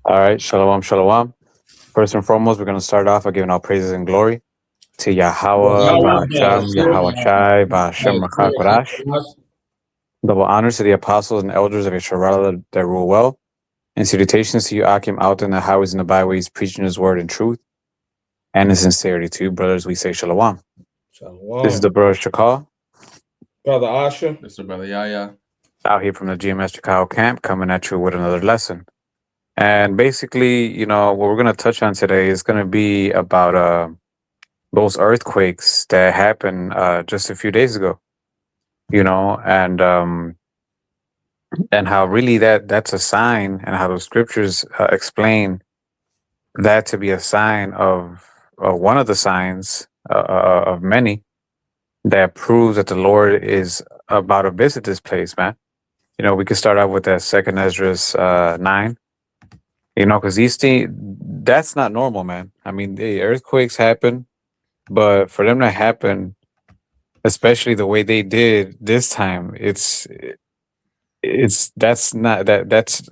All right, shalom, shalom. First and foremost, we're going to start off by giving all praises and glory to Yahweh, Ba'asham, Yahweh Shai, Ba'asham, Rakakwarash. Double honors to the apostles and elders of Yisrael that rule well. And salutations to you, Akim, out in the highways and the byways, preaching his word in truth and in sincerity to you, brothers. We say shalom. This is the brother Shakal. Brother Asha. Mr. Brother Yaya. Out here from the GMS Chicago camp, coming at you with another lesson. And basically, what we're going to touch on today is going to be about those earthquakes that happened just a few days ago, and how really that's a sign, and how the scriptures explain that to be a sign of one of the signs of many that proves that the Lord is about to visit this place, man. We could start out with that second Esdras 9. Because these things, that's not normal, man. I mean, the earthquakes happen, but for them to happen, especially the way they did this time, that's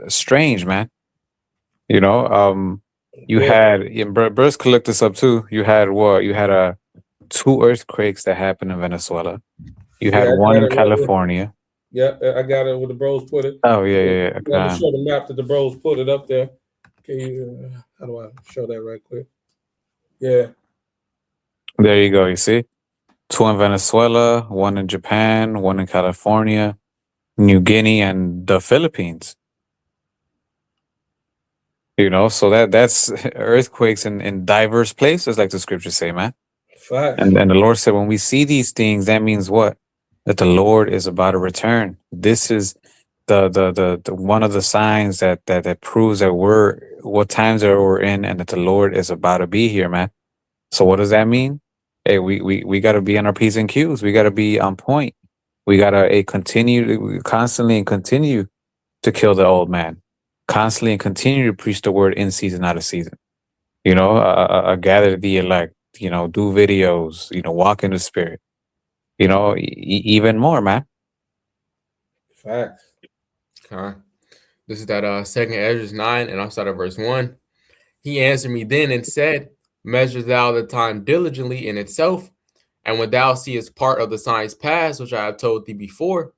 strange, man. You had, Bruce could look this up too. You had what? You had two earthquakes that happened in Venezuela. You had one in California. Yeah, I got it where the bros put it. Oh yeah. Let me show the map that the bros put it up there. How do I show that right quick? Yeah. There you go. You see? Two in Venezuela, one in Japan, one in California, New Guinea, and the Philippines. So that's earthquakes in diverse places, like the scriptures say, man. Facts. And the Lord said, when we see these things, that means what? That the Lord is about to return. This is the one of the signs that proves that what times that we're in, and that the Lord is about to be here, man. So what does that mean? Hey, we got to be on our P's and Q's. We got to be on point. We got to constantly continue to kill the old man, constantly and continue to preach the word in season, out of season. Gather the elect. Do videos. Walk in the spirit. Even more, man. Facts. Okay. This is that second Esdras 9, and I'll start at verse 1. He answered me then and said, measure thou the time diligently in itself, and when thou seest part of the signs past, which I have told thee before.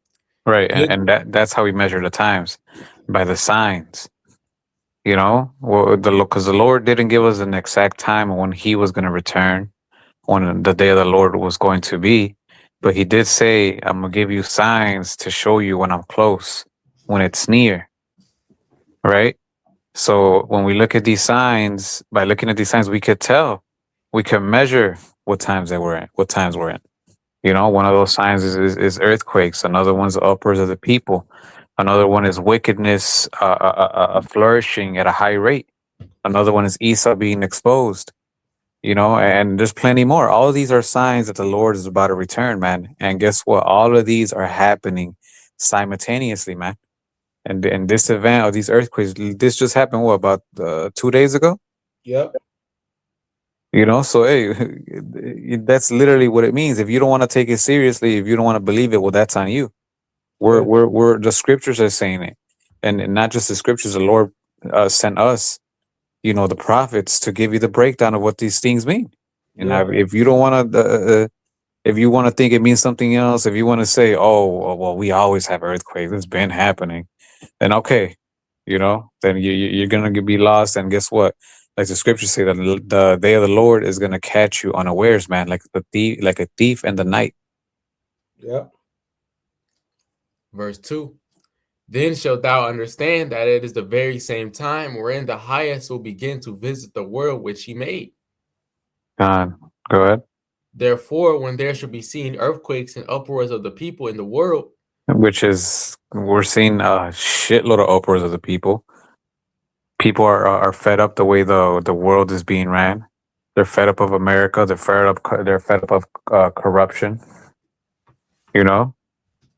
Right, and that's how we measure the times, by the signs. Because the Lord didn't give us an exact time when he was going to return, when the day of the Lord was going to be. But he did say, I'm going to give you signs to show you when I'm close, when it's near. Right? So when we look at these signs, by looking at these signs, we could tell, we can measure what times we're in. One of those signs is earthquakes. Another one's the upwards of the people. Another one is wickedness flourishing at a high rate. Another one is Esau being exposed. And there's plenty more. All of these are signs that the Lord is about to return, man. And guess what? All of these are happening simultaneously, man. And this event of these earthquakes, this just happened, about 2 days ago? Yep. So hey, that's literally what it means. If you don't want to take it seriously, if you don't want to believe it, well, that's on you. We're the scriptures are saying it, and not just the scriptures. The Lord sent us, the prophets, to give you the breakdown of what these things mean. And if you don't want to, if you want to think it means something else, if you want to say, oh, well, we always have earthquakes, it's been happening, then okay, then you're gonna be lost. And guess what? Like the scriptures say, that the day of the Lord is gonna catch you unawares, man, like a thief in the night. Yep. Verse 2. Then shalt thou understand that it is the very same time wherein the highest will begin to visit the world which he made. Go ahead. Therefore, when there shall be seen earthquakes and uproars of the people in the world, which is, we're seeing a shitload of uproars of the people. People are fed up the way the world is being ran. They're fed up of America. They're fed up of corruption.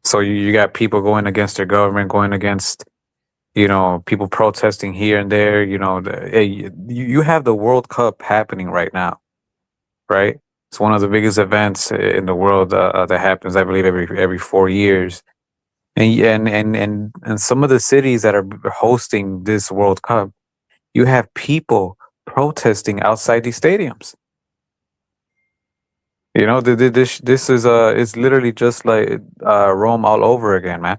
So you got people going against their government, going against, people protesting here and there. You have the World Cup happening right now, right? It's one of the biggest events in the world that happens, I believe, every 4 years. And some of the cities that are hosting this World Cup, you have people protesting outside these stadiums. You know, this is it's literally just like Rome all over again, man.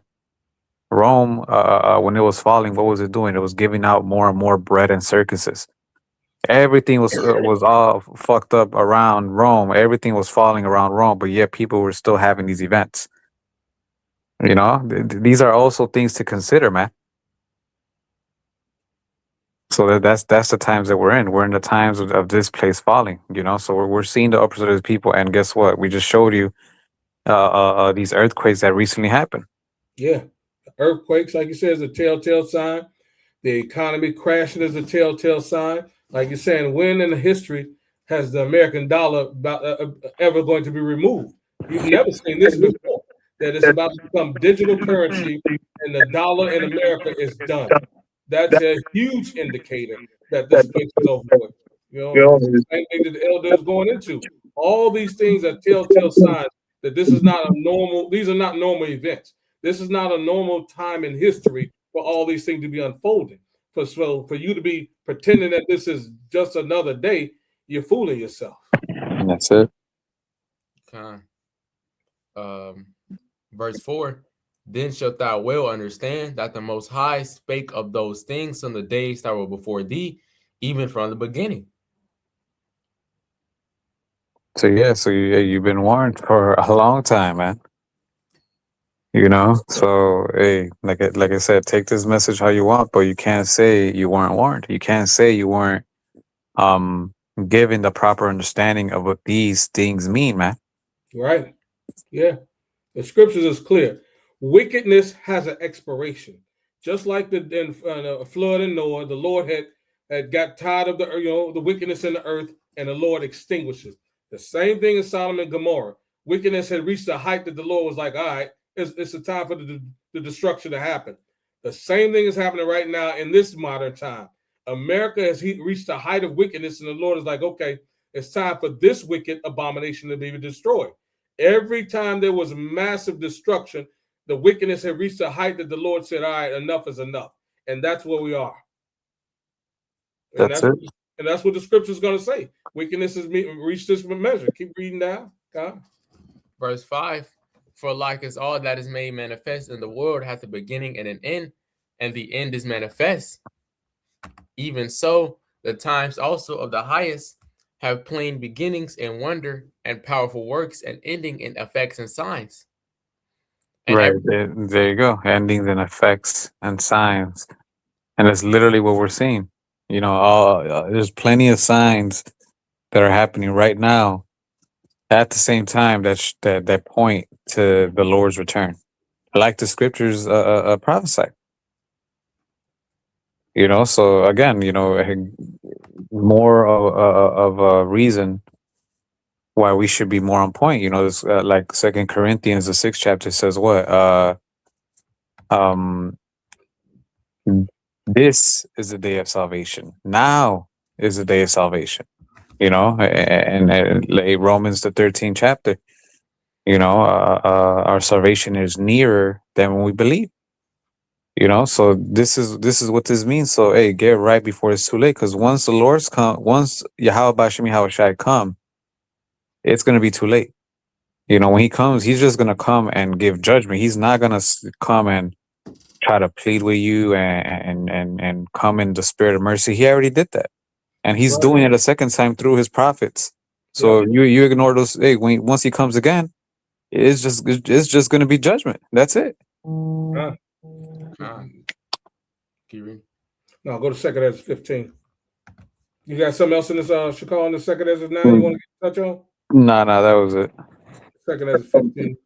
Rome, when it was falling, what was it doing? It was giving out more and more bread and circuses. Everything was all fucked up around Rome. Everything was falling around Rome, but yet people were still having these events. You know, these are also things to consider, man. So that's the times that we're in. We're in the times of this place falling. You know, so we're seeing the opposite of the people. And guess what? We just showed you these earthquakes that recently happened. Yeah, earthquakes, like you said, is a telltale sign. The economy crashing is a telltale sign. Like you're saying, when in the history has the American dollar ever going to be removed? You've never seen this before. That it's about to become digital currency, and the dollar in America is done. That's a huge indicator that this place is over with. You know, it's the same thing that the elder is going into. All these things are telltale signs that this is not a normal. These are not normal events. This is not a normal time in history for all these things to be unfolding. For you to be pretending that this is just another day, you're fooling yourself. And that's it. Okay. Verse 4. Then shalt thou well understand that the Most High spake of those things in the days that were before thee, even from the beginning. So yeah, so you've been warned for a long time, man. You know, so hey, like I said, take this message how you want, but you can't say you weren't warned. You can't say you weren't given the proper understanding of what these things mean, man. Right? Yeah. The scriptures is clear. Wickedness has an expiration. Just like the flood in Noah, the Lord had got tired of the wickedness in the earth, and the Lord extinguished it. The same thing in Sodom and Gomorrah. Wickedness had reached a height that the Lord was like, all right, it's a time for the destruction to happen. The same thing is happening right now in this modern time. America has reached a height of wickedness, and the Lord is like, okay, it's time for this wicked abomination to be destroyed. Every time there was massive destruction, the wickedness had reached a height that the Lord said, all right, enough is enough. And that's where we are. And that's what the scripture is going to say. Wickedness has reached this measure. Keep reading down. God. Verse 5. For like as all that is made manifest in the world hath a beginning and an end, and the end is manifest. Even so, the times also of the highest have plain beginnings and wonder and powerful works and ending in effects and signs. And right. There you go. Endings and effects and signs. And that's literally what we're seeing. You know, there's plenty of signs that are happening right now at the same time that point to the Lord's return, like the scriptures prophesy. You know, so again, you know, more of a reason why we should be more on point. You know, this, like 2 Corinthians, the 6th chapter says what? This is the day of salvation. Now is the day of salvation. You know, and like Romans, the 13th chapter. You know, our salvation is nearer than when we believe. You know, so this is what this means. So hey, get right before it's too late. Because once the Lord's come, once Yahweh Bashim Yahushai come, it's gonna be too late. You know, when he comes, he's just gonna come and give judgment. He's not gonna come and try to plead with you and come in the spirit of mercy. He already did that, and he's doing it a second time through his prophets. So you ignore those. Hey, once he comes again, it's just gonna be judgment. That's it. No, go to 2 Ezra 15. You got something else in this Shakal in the 2 Ezra 9 you want to touch on? No, that was it. 2 Ezra 15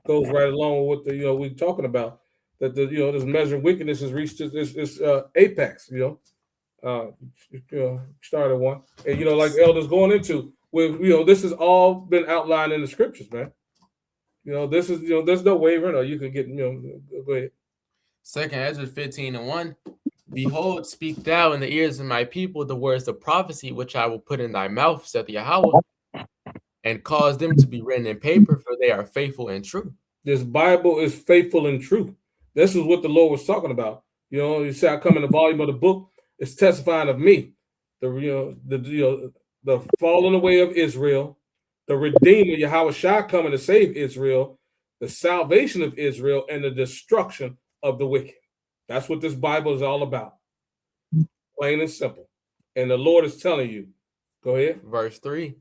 goes right along with what we're talking about. That this measure of wickedness has reached its apex. Started one, and like elders going into with this has all been outlined in the scriptures, man. This is there's no wavering, or you can get go ahead. 2 Ezra 15:1. Behold, speak thou in the ears of my people the words of prophecy which I will put in thy mouth, saith Yahweh, and cause them to be written in paper, for they are faithful and true. This Bible is faithful and true. This is what the Lord was talking about. You say I come in the volume of the book. It's testifying of me. The falling away of Israel, the Redeemer, Yahweh Shah, coming to save Israel, the salvation of Israel, and the destruction of the wicked. That's what this Bible is all about. Plain and simple. And the Lord is telling you. Go ahead. Verse 3.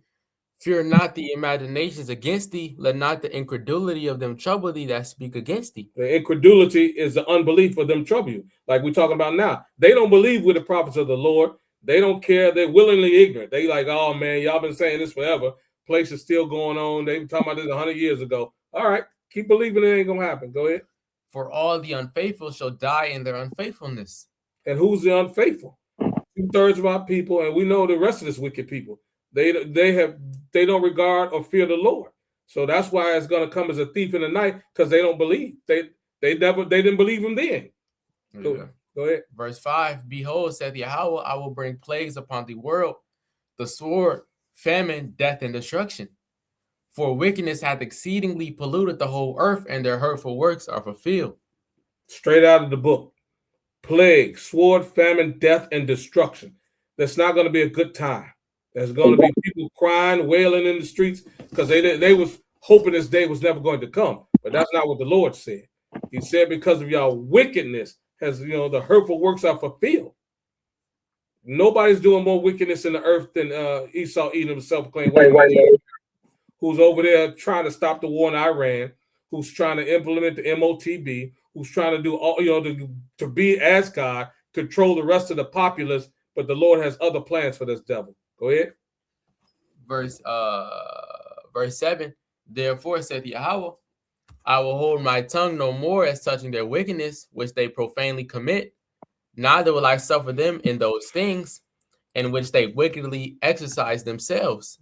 Fear not the imaginations against thee, let not the incredulity of them trouble thee that speak against thee. The incredulity is the unbelief of them trouble you, like we're talking about now. They don't believe we're the prophets of the Lord. They don't care. They're willingly ignorant. They like, oh man, y'all been saying this forever. Place is still going on. They been talking about this 100 years ago. All right, keep believing it ain't gonna happen. Go ahead. For all the unfaithful shall die in their unfaithfulness. And who's the unfaithful? 2/3 of our people, and we know the rest of this wicked people. They don't regard or fear the Lord. So that's why it's going to come as a thief in the night, because they don't believe. They didn't believe him then. Go ahead. Verse 5. Behold, saith Yahweh, I will bring plagues upon the world, the sword, famine, death, and destruction. For wickedness hath exceedingly polluted the whole earth, and their hurtful works are fulfilled. Straight out of the book. Plague, sword, famine, death, and destruction. That's not going to be a good time. There's going to be people crying, wailing in the streets, because they was hoping this day was never going to come. But that's not what the Lord said. He said, because of y'all wickedness, the hurtful works are fulfilled. Nobody's doing more wickedness in the earth than Esau, Edom, self-proclaimed who's over there trying to stop the war in Iran, who's trying to implement the MOTB, who's trying to do all, to be as God, control the rest of the populace. But the Lord has other plans for this devil. Go ahead. Verse 7. Therefore saith Yahweh, I will hold my tongue no more as touching their wickedness, which they profanely commit. Neither will I suffer them in those things in which they wickedly exercise themselves.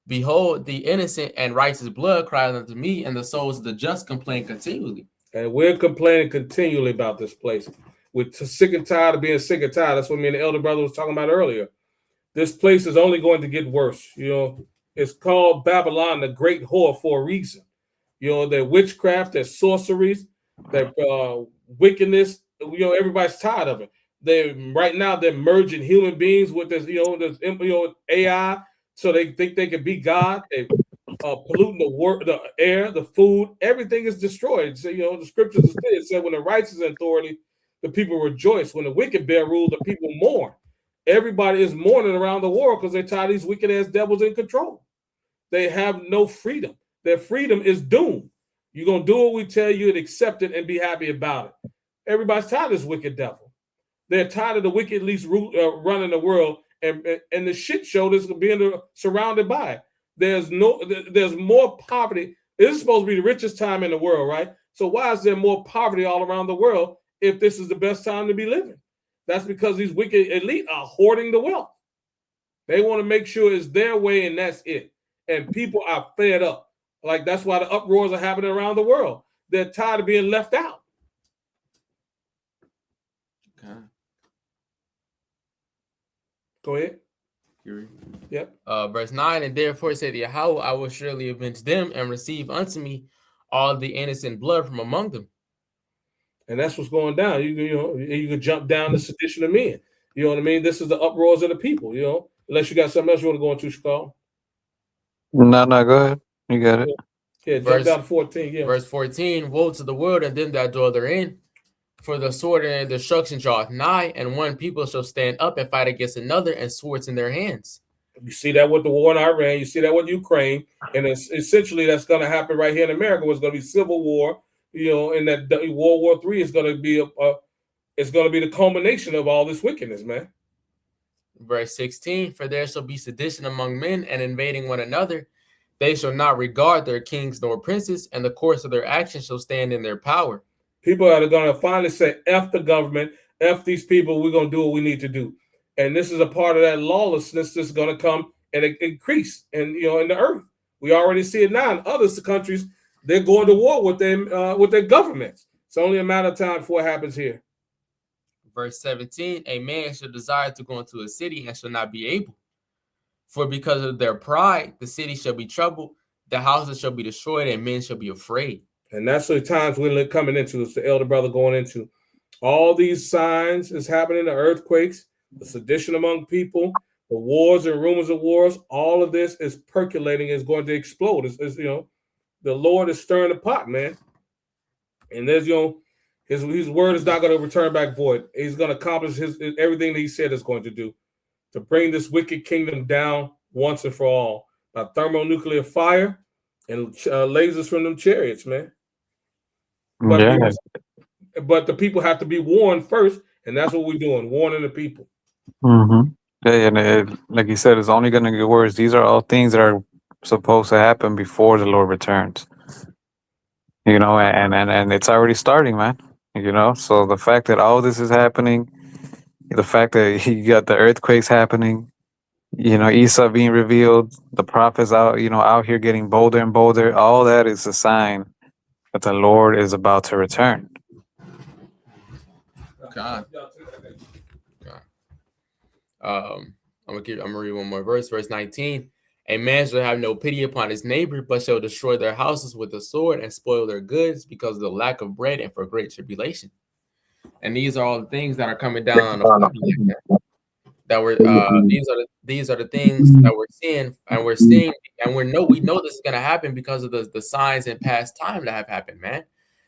Behold, the innocent and righteous blood cried unto me, and the souls of the just complain continually. And we're complaining continually about this place. We're sick and tired of being sick and tired. That's what me and the elder brother was talking about earlier. This place is only going to get worse. It's called Babylon, the great whore, for a reason. Their witchcraft, their sorceries, their wickedness. Everybody's tired of it. Right now they're merging human beings with this, AI, so they think they can be God. They polluting the air, the food, everything is destroyed. So the scriptures said when the righteous is in authority, the people rejoice. When the wicked bear rule, the people mourn. Everybody is mourning around the world because they're tired of these wicked ass devils in control. They have no freedom. Their freedom is doomed. You're going to do what we tell you and accept it and be happy about it. Everybody's tired of this wicked devil. They're tired of the wicked least running the world and the shit show that's being surrounded by it. There's more poverty. This is supposed to be the richest time in the world, right? So why is there more poverty all around the world if this is the best time to be living? That's because these wicked elite are hoarding the wealth. They want to make sure it's their way and that's it. And people are fed up. Like, that's why the uproars are happening around the world. They're tired of being left out. Okay. Go ahead. Yep. Verse 9, and therefore said Yahweh, I will surely avenge them and receive unto me all the innocent blood from among them. And that's what's going down. You can jump down the sedition of men. You know what I mean? This is the uproars of the people, unless you got something else you want to go into, Chicago. No, go ahead. You got it. Yeah, jump down to 14. Yeah. Verse 14, woe to the world and them that dwell therein, for the sword and destruction draweth nigh, and one people shall stand up and fight against another, and swords in their hands. You see that with the war in Iran. You see that with Ukraine. And essentially that's going to happen right here in America, where it's going to be civil war. And that World War III is going to be it's going to be the culmination of all this wickedness, man. Verse 16, for there shall be sedition among men and invading one another. They shall not regard their kings nor princes, and the course of their action shall stand in their power. People are going to finally say, F the government, F these people, we're going to do what we need to do. And this is a part of that lawlessness that's going to come and increase in the earth. We already see it now in other countries. They're going to war with their governments. It's only a matter of time before it happens here. Verse 17, a man shall desire to go into a city and shall not be able. For because of their pride, the city shall be troubled, the houses shall be destroyed, and men shall be afraid. And that's the times we're coming into. It's the elder brother going into. All these signs is happening, the earthquakes, the sedition among people, the wars and rumors of wars. All of this is percolating, is going to explode. The Lord is stirring the pot, man. And there's his word is not going to return back void. He's going to accomplish his everything that he said is going to do, to bring this wicked kingdom down once and for all by thermonuclear fire and lasers from them chariots, man. But the people have to be warned first, and that's what we're doing, warning the people. Mm-hmm. Yeah, and like you said, it's only going to get worse. These are all things that are supposed to happen before the Lord returns. And it's already starting, man. So the fact that all this is happening, the fact that you got the earthquakes happening, Esau being revealed, the prophets out here getting bolder and bolder, all that is a sign that the Lord is about to return. God. I'm gonna read one more verse 19. A man shall have no pity upon his neighbor, but shall destroy their houses with the sword and spoil their goods because of the lack of bread and for great tribulation. And these are all the things that are coming down on the public. That we're these are the things that we're seeing, and we know this is gonna happen because of the signs in past time that have happened, man.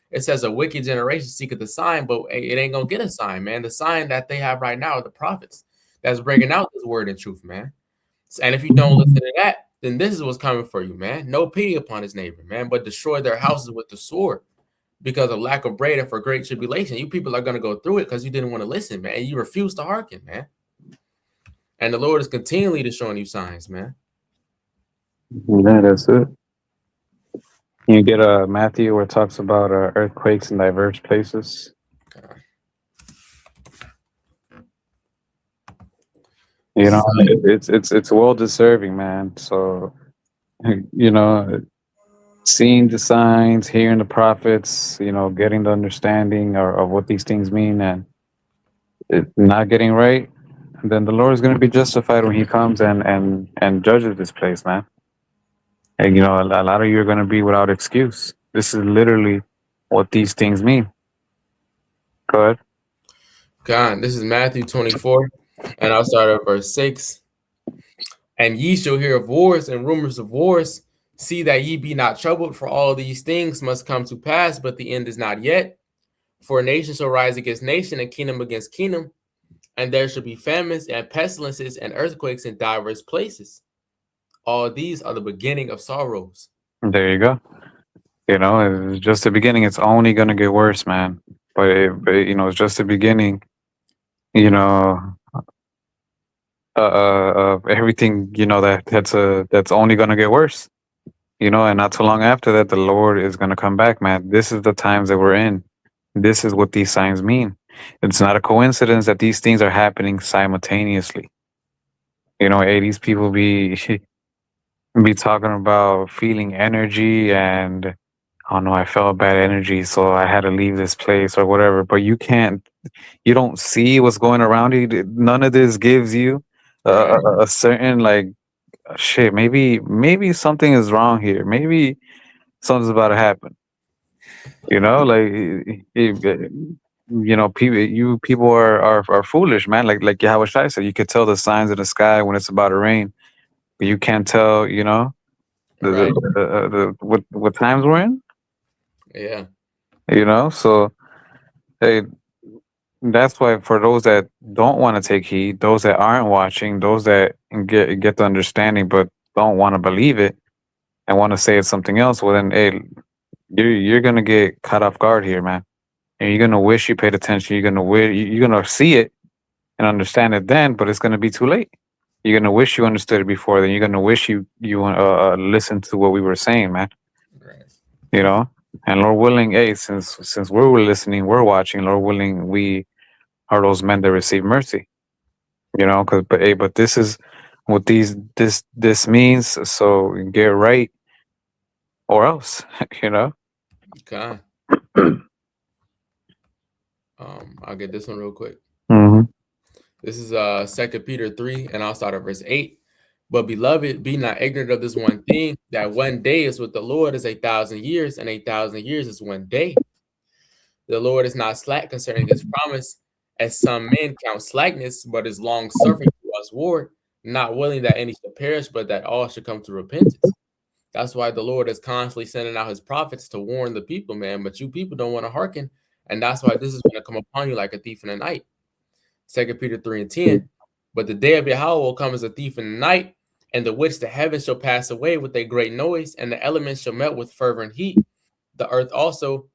It says a wicked generation seeketh the sign, but it ain't gonna get a sign, man. The sign that they have right now are the prophets that's bringing out this word and truth, man. And if you don't listen to that, then this is what's coming for you, man. No pity upon his neighbor, man, but destroy their houses with the sword because of lack of bread and for great tribulation. You people are gonna go through it because you didn't want to listen, man. You refuse to hearken, man. And the Lord is continually showing you signs, man. Yeah, that's it. You get Matthew where it talks about earthquakes in diverse places. It's well deserving, man. So, seeing the signs, hearing the prophets, getting the understanding of what these things mean, and it not getting right, then the Lord is going to be justified when He comes and judges this place, man. And a lot of you are going to be without excuse. This is literally what these things mean. Go ahead. God, this is Matthew 24, and I'll start at verse 6. And ye shall hear of wars and rumors of wars. See that ye be not troubled, for all these things must come to pass, but the end is not yet. For nation shall rise against nation, and kingdom against kingdom, and there shall be famines and pestilences and earthquakes in diverse places. All these are the beginning of sorrows. There you go. It's just the beginning. It's only going to get worse, man. But it's just the beginning, of everything, that's only going to get worse. And not too long after that, the Lord is going to come back, man. This is the times that we're in. This is what these signs mean. It's not a coincidence that these things are happening simultaneously. These people be talking about feeling energy and, oh no, I felt bad energy, so I had to leave this place or whatever. But you don't see what's going around you. None of this gives you a certain shit. Maybe something is wrong here. Maybe something's about to happen. People are foolish, man. Like Yahweh Shai said, you could tell the signs in the sky when it's about to rain, but you can't tell, what times we're in. Yeah. So hey, that's why for those that don't want to take heed, those that aren't watching, those that get the understanding but don't want to believe it and want to say it's something else, well then, hey, you're gonna get caught off guard here, man. And you're gonna wish you paid attention. You're gonna see it and understand it then, but it's gonna be too late. You're gonna wish you understood it before. Then you're gonna wish you listened to what we were saying, man. Right. And Lord willing, hey, since we're listening, we're watching. Lord willing, we are those men that receive mercy. But this is what this means. So get right, or else, Okay. I'll get this one real quick. Mm-hmm. This is 2 Peter 3, and I'll start at verse 8. But beloved, be not ignorant of this one thing, that one day is with the Lord is 1,000 years, and 1,000 years is one day. The Lord is not slack concerning his promise, as some men count slackness, but is long suffering towards war, not willing that any should perish, but that all should come to repentance. That's why the Lord is constantly sending out his prophets to warn the people, man. But you people don't want to hearken. And that's why this is going to come upon you like a thief in the night. 2 Peter 3 and 10. But the day of Yahweh will come as a thief in the night, and the which the heavens shall pass away with a great noise, and the elements shall melt with fervent heat. The earth also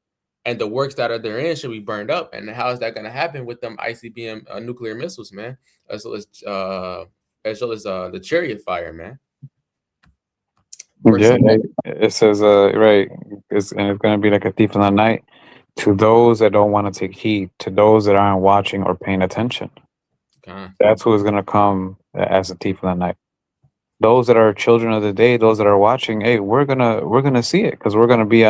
and the works that are therein shall be burned up. And how is that going to happen with them ICBM nuclear missiles, man? As well as the chariot fire, man. Yeah, it says, right, and it's going to be like a thief in the night to those that don't want to take heed, to those that aren't watching or paying attention. Okay. That's who is going to come as a thief in the night. Those that are children of the day, those that are watching, hey, we're gonna see it because we're gonna be,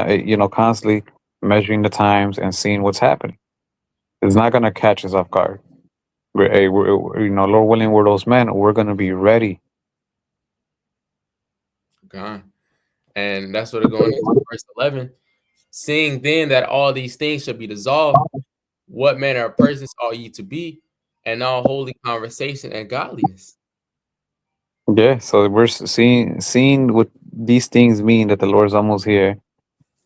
constantly measuring the times and seeing what's happening. It's not gonna catch us off guard. Lord willing, we're those men. We're gonna be ready. Okay. And that's what it going into verse 11. Seeing then that all these things shall be dissolved, what manner of persons ought ye to be, and all holy conversation and godliness? Yeah, so we're seeing what these things mean, that the Lord's almost here,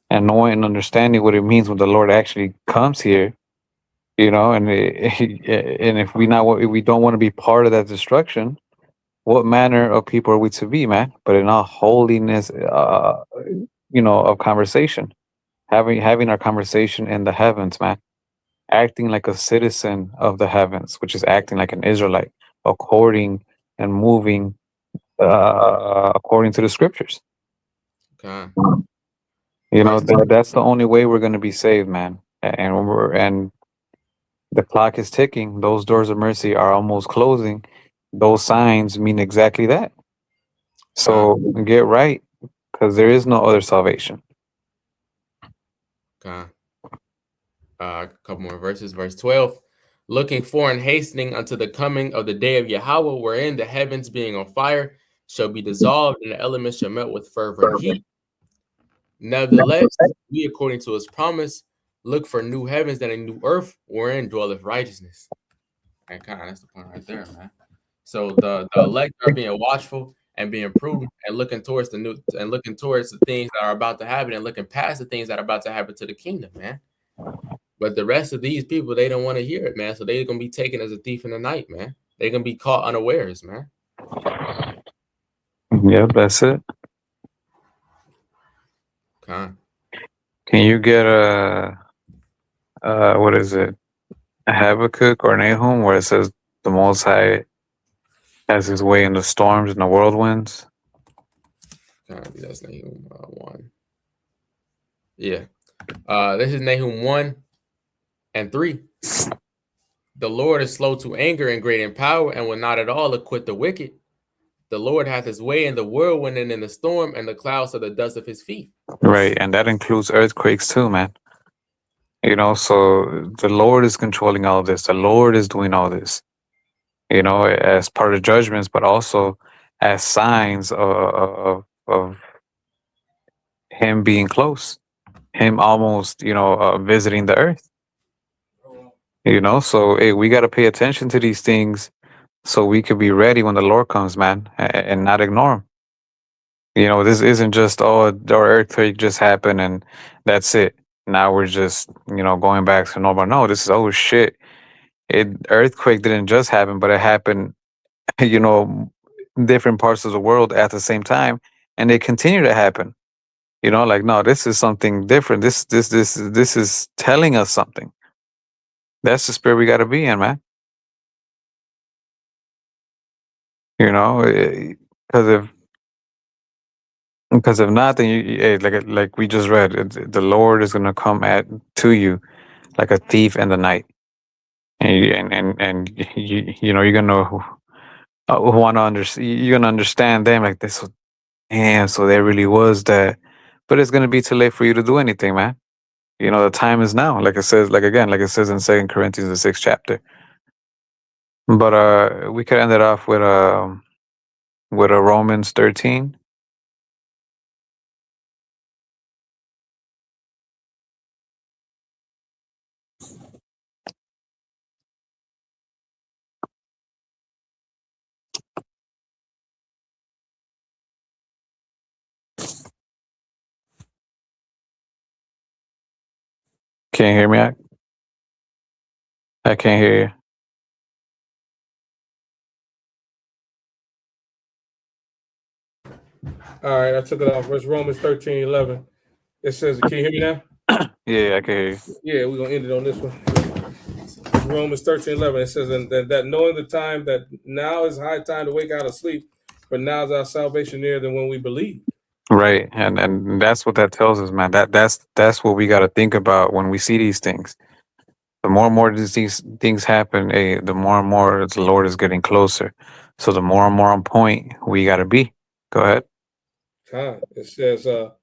and knowing and understanding what it means when the Lord actually comes here. And and if we don't want to be part of that destruction, what manner of people are we to be, man? But in all holiness, of conversation, having our conversation in the heavens, man, acting like a citizen of the heavens, which is acting like an Israelite, according and moving according to the scriptures. Okay. That's the only way we're going to be saved, man. And the clock is ticking. Those doors of mercy are almost closing. Those signs mean exactly that. So get right, because there is no other salvation. Okay. A couple more verses. Verse 12. Looking for and hastening unto the coming of the day of Yahweh, wherein the heavens being on fire shall be dissolved, and the elements shall melt with fervent heat. Nevertheless, we, according to his promise, look for new heavens and a new earth, wherein dwelleth righteousness. And kind of that's the point right there, man. So the elect are being watchful and being prudent and looking towards the things that are about to happen and looking past the things that are about to happen to the kingdom, man. But the rest of these people, they don't want to hear it, man. So they're gonna be taken as a thief in the night, man. They're gonna be caught unawares, man. Yeah, that's it. Okay. Can you get what is it? A Habakkuk or Nahum, where it says the Most High has his way in the storms and the whirlwinds? That's Nahum 1. Yeah. This is Nahum 1 and 3. The Lord is slow to anger and great in power, and will not at all acquit the wicked. The Lord hath his way in the whirlwind and in the storm, and the clouds are the dust of his feet. Right, and that includes earthquakes too, man. So the Lord is controlling all this. The Lord is doing all this, as part of judgments, but also as signs of him being close, him almost, visiting the earth. So hey, we got to pay attention to these things so we could be ready when the Lord comes, man, and not ignore him. This isn't just, our earthquake just happened and that's it. Now we're just, going back to normal. No, this is, oh shit. Earthquake didn't just happen, but it happened, different parts of the world at the same time, and they continue to happen. Like, no, this is something different. This is telling us something. That's the spirit we got to be in, man. Because if not, then like we just read, the Lord is gonna come to you like a thief in the night, and you're gonna want to understand. You're gonna understand them like this. Damn, so there really was that, but it's gonna be too late for you to do anything, man. The time is now, like it says, like it says in 2 Corinthians, the 6th chapter. But we could end it off with a Romans 13. Can't hear me? I can't hear you. All right, I took it off. It's Romans 13:11. It says, can you hear me now? Yeah, I can hear you. Yeah, we're gonna end it on this one. It's Romans 13:11. It says, and that knowing the time that now is high time to wake out of sleep, for now is our salvation nearer than when we believe. Right, and that's what that tells us, man. That's what we got to think about when we see these things. The more and more these things happen, the more and more the Lord is getting closer. So the more and more on point we got to be. Go ahead. It says, the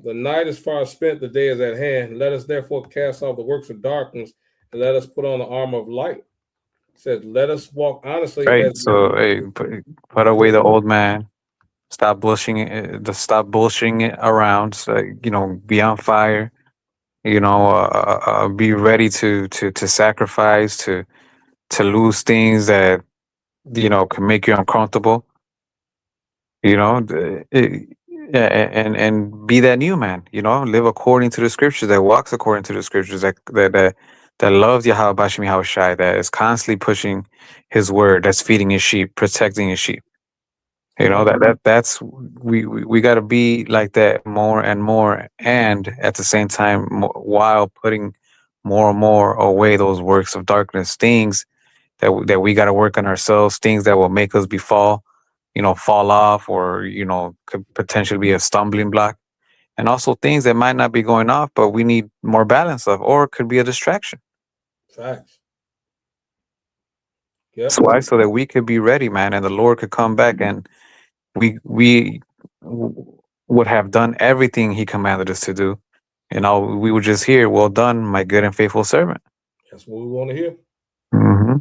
night is far spent, the day is at hand. Let us therefore cast off the works of darkness and let us put on the armor of light. It says, let us walk honestly. Right. As So put away the old man. Stop bullshitting it around. So, be on fire. Be ready to sacrifice, to lose things that can make you uncomfortable. And be that new man. Live according to the scriptures, that walks according to the scriptures, that loves Yahweh Bashim Yahweh Shai, that is constantly pushing his word, that's feeding his sheep, protecting his sheep. That's we got to be like that more and more, and at the same time, while putting more and more away those works of darkness, things that we got to work on ourselves, things that will make us fall off, or could potentially be a stumbling block, and also things that might not be going off, but we need more balance of, or could be a distraction. facts. Yep. So why? So that we could be ready, man, and the Lord could come back, and we would have done everything He commanded us to do, and all we would just hear, "Well done, my good and faithful servant." That's what we want to hear. Mm-hmm.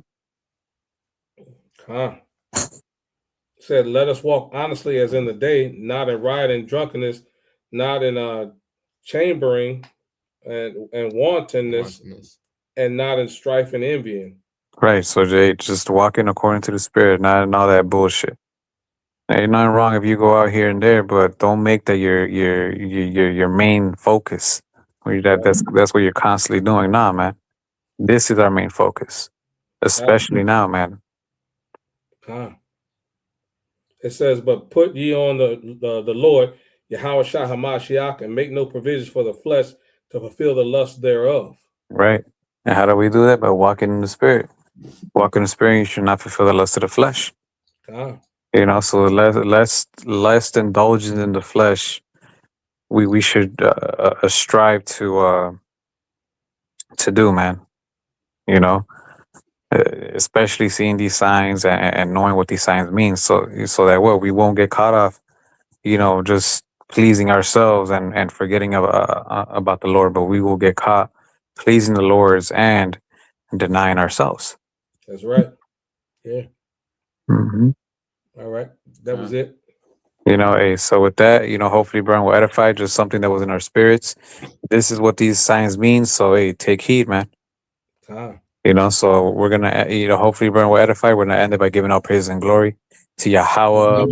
Said, let us walk honestly as in the day, not in riot and drunkenness, not in chambering and wantonness, and not in strife and envying. Right. So Jay, just walking according to the Spirit, not in all that bullshit. Ain't nothing wrong if you go out here and there, but don't make that your main focus. That's what you're constantly doing. Nah, man. This is our main focus, especially now, man. It says, but put ye on the Lord, Yahweh Shah Hamashiach, and make no provisions for the flesh to fulfill the lust thereof. Right. And how do we do that? By walking in the Spirit. Walk in the Spirit, you should not fulfill the lust of the flesh. So less indulgence in the flesh, we should strive to do, man. Especially seeing these signs and knowing what these signs mean, so that we won't get caught off, just pleasing ourselves and forgetting about the Lord, but we will get caught pleasing the Lord's and denying ourselves. That's right. Yeah. Mm-hmm. All right. That was it. So with that, hopefully Brian will edify just something that was in our spirits. This is what these signs mean. So take heed, man. So we're gonna, hopefully Brian will edify. We're gonna end it by giving all praise and glory to Yahweh.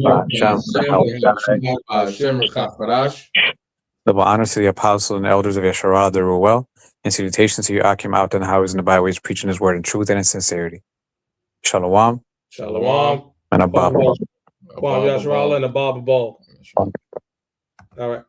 Double honors to the apostles and elders of Yeshua, the Ruel, and salutations to you, Akim, out in the highways and the byways, preaching His word in truth and in sincerity. Shalom. Shalom. And a Baba. Kwam Yashara and a Baba Ball. All right.